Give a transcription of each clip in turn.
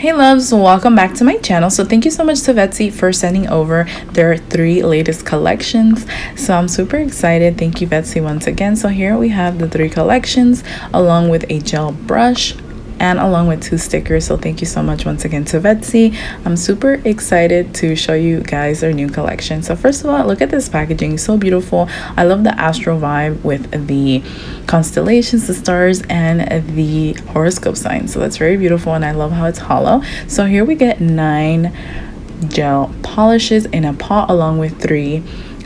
Hey loves, welcome back to my channel. So thank you so much to Vettsy for sending over their 3 latest collections. So I'm super excited. Thank you, Vettsy, once again. So here we have the 3 collections along with a gel brush and along with 2 stickers. So thank you so much once again to Vettsy. I'm super excited to show you guys their new collection. So first of all, look at this packaging, so beautiful. I love the astro vibe with the constellations, the stars, and the horoscope signs. So that's very beautiful, and I love how it's hollow. So here we get 9 gel polishes in a pot along with 3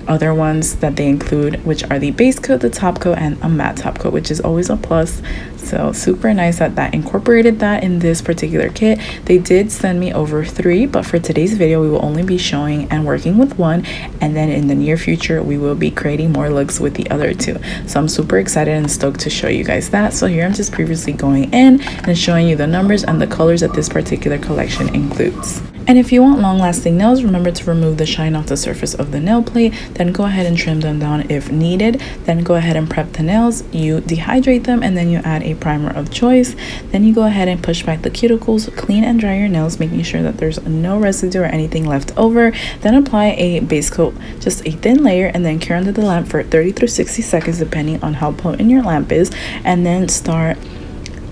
other ones that they include, which are the base coat, the top coat, and a matte top coat, which is always a plus. So super nice that incorporated that in this particular kit. They did send me over 3, but for today's video we will only be showing and working with 1, and then in the near future we will be creating more looks with the other 2. So I'm super excited and stoked to show you guys that. So here I'm just previously going in and showing you the numbers and the colors that this particular collection includes. And if you want long-lasting nails, remember to remove the shine off the surface of the nail plate, then go ahead and trim them down if needed. Then go ahead and prep the nails. You dehydrate them, and then you add a primer of choice. Then you go ahead and push back the cuticles, clean and dry your nails, making sure that there's no residue or anything left over. Then apply a base coat, just a thin layer, and then cure under the lamp for 30 through 60 seconds depending on how potent your lamp is, and then start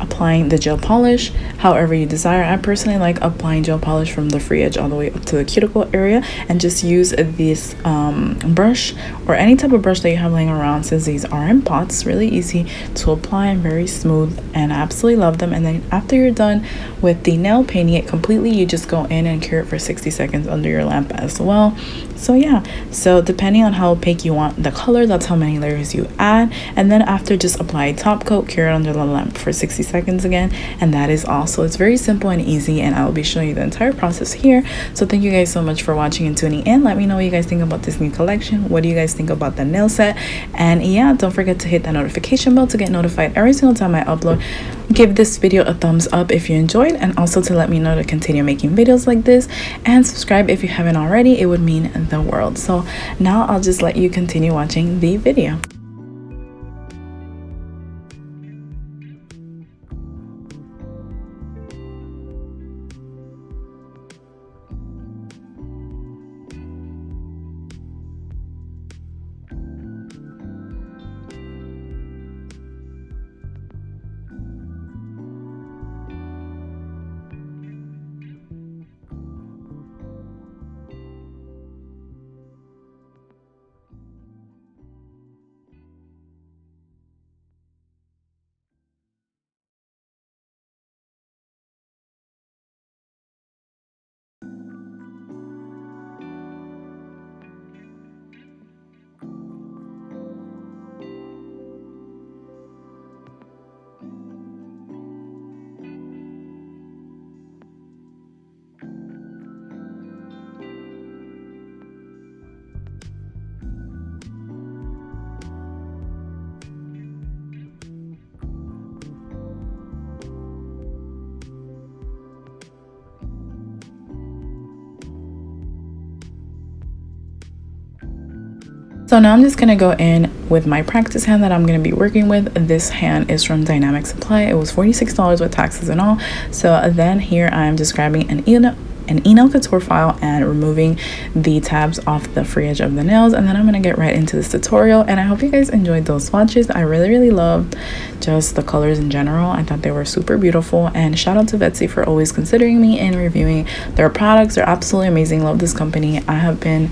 applying the gel polish however you desire. I personally like applying gel polish from the free edge all the way up to the cuticle area, and just use this brush or any type of brush that you have laying around, since these are in pots. Really easy to apply and very smooth, and I absolutely love them. And then after you're done with the nail, painting it completely, you just go in and cure it for 60 seconds under your lamp as well. So yeah, so depending on how opaque you want the color, that's how many layers you add. And then after, just apply a top coat, cure it under the lamp for 60 seconds again, and that is all. So it's very simple and easy, and I'll be showing you the entire process here. So thank you guys so much for watching and tuning in. Let me know what you guys think about this new collection. What do you guys think about the nail set? And yeah, don't forget to hit that notification bell to get notified every single time I upload. Give this video a thumbs up if you enjoyed, and also to let me know to continue making videos like this, and subscribe if you haven't already. It would mean the world. So now I'll just let you continue watching the video. So now I'm just going to go in with my practice hand that I'm going to be working with. This hand is from Dynamic Supply. It was $46 with taxes and all. So then here I'm just grabbing an E-nail couture file and removing the tabs off the free edge of the nails, and then I'm going to get right into this tutorial. And I hope you guys enjoyed those swatches. I really loved just the colors in general. I thought they were super beautiful, and shout out to Vettsy for always considering me in reviewing their products. They're absolutely amazing. Love this company. I have been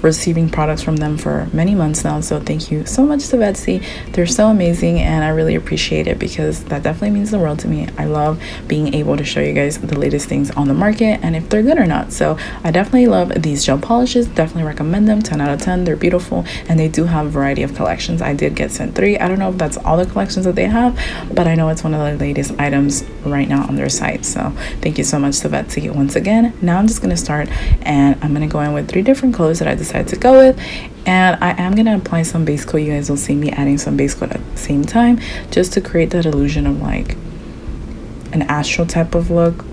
receiving products from them for many months now, so thank you so much to Vettsy. They're so amazing, and I really appreciate it because that definitely means the world to me. I love being able to show you guys the latest things on the market and if they're good or not. So I definitely love these gel polishes. Definitely recommend them. 10 out of 10. They're beautiful, and they do have a variety of collections. I did get sent 3. I don't know if that's all the collections that they have, but I know it's one of the latest items right now on their site. So thank you so much to Vettsy once again. Now I'm just going to start, and I'm going to go in with 3 different colors that I decided to go with, and I am going to apply some base coat. You guys will see me adding some base coat at the same time, just to create that illusion of like an astral type of look,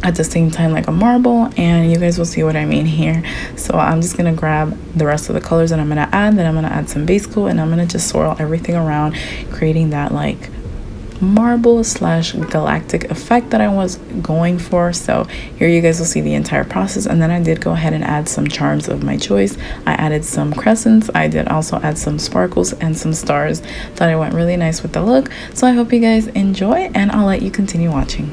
at the same time like a marble, and you guys will see what I mean here. So I'm just gonna grab the rest of the colors that I'm gonna add, then I'm gonna add some base coat, and I'm gonna just swirl everything around, creating that like marble slash galactic effect that I was going for. So here you guys will see the entire process, and then I did go ahead and add some charms of my choice. I added some crescents. I did also add some sparkles and some stars. Thought it went really nice with the look. So I hope you guys enjoy, and I'll let you continue watching.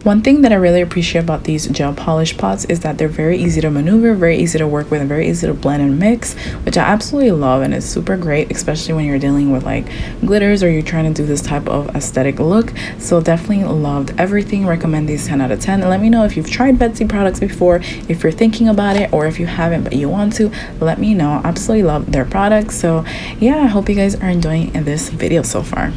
One thing that I really appreciate about these gel polish pots is that they're very easy to maneuver, very easy to work with, and very easy to blend and mix, which I absolutely love, and it's super great, especially when you're dealing with like glitters or you're trying to do this type of aesthetic look. So definitely loved everything. Recommend these 10 out of 10. And let me know if you've tried Vettsy products before, if you're thinking about it, or if you haven't but you want to, let me know. Absolutely love their products. So yeah, I hope you guys are enjoying this video so far.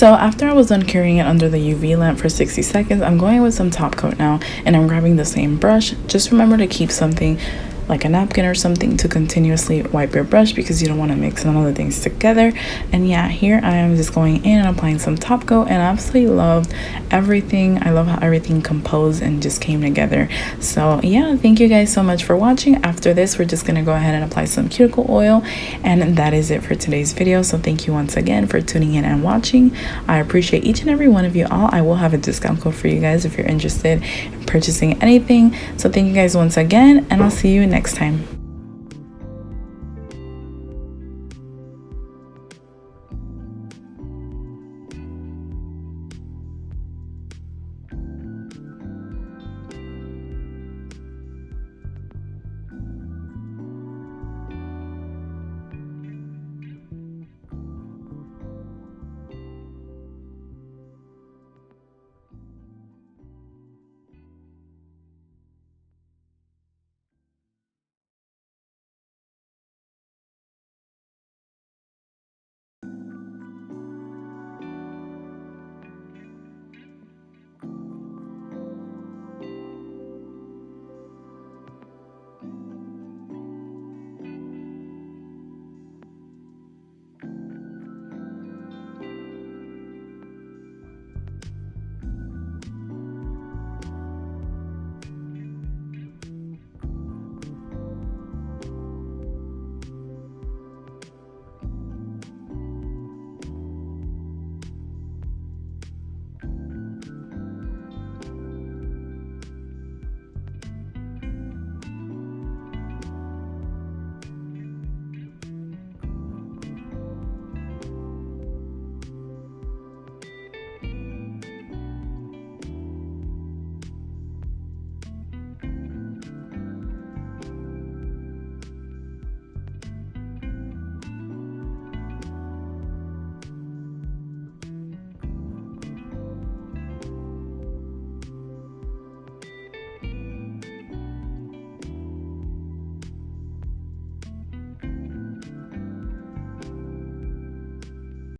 So after I was done curing it under the UV lamp for 60 seconds, I'm going with some top coat now, and I'm grabbing the same brush. Just remember to keep something like a napkin or something to continuously wipe your brush, because you don't want to mix none of the things together. And yeah, here I am just going in and applying some top coat, and I absolutely loved everything. I love how everything composed and just came together. So yeah, thank you guys so much for watching. After this, we're just gonna go ahead and apply some cuticle oil, and that is it for today's video. So thank you once again for tuning in and watching. I appreciate each and every one of you all. I will have a discount code for you guys if you're interested in purchasing anything. So thank you guys once again, and I'll see you next time.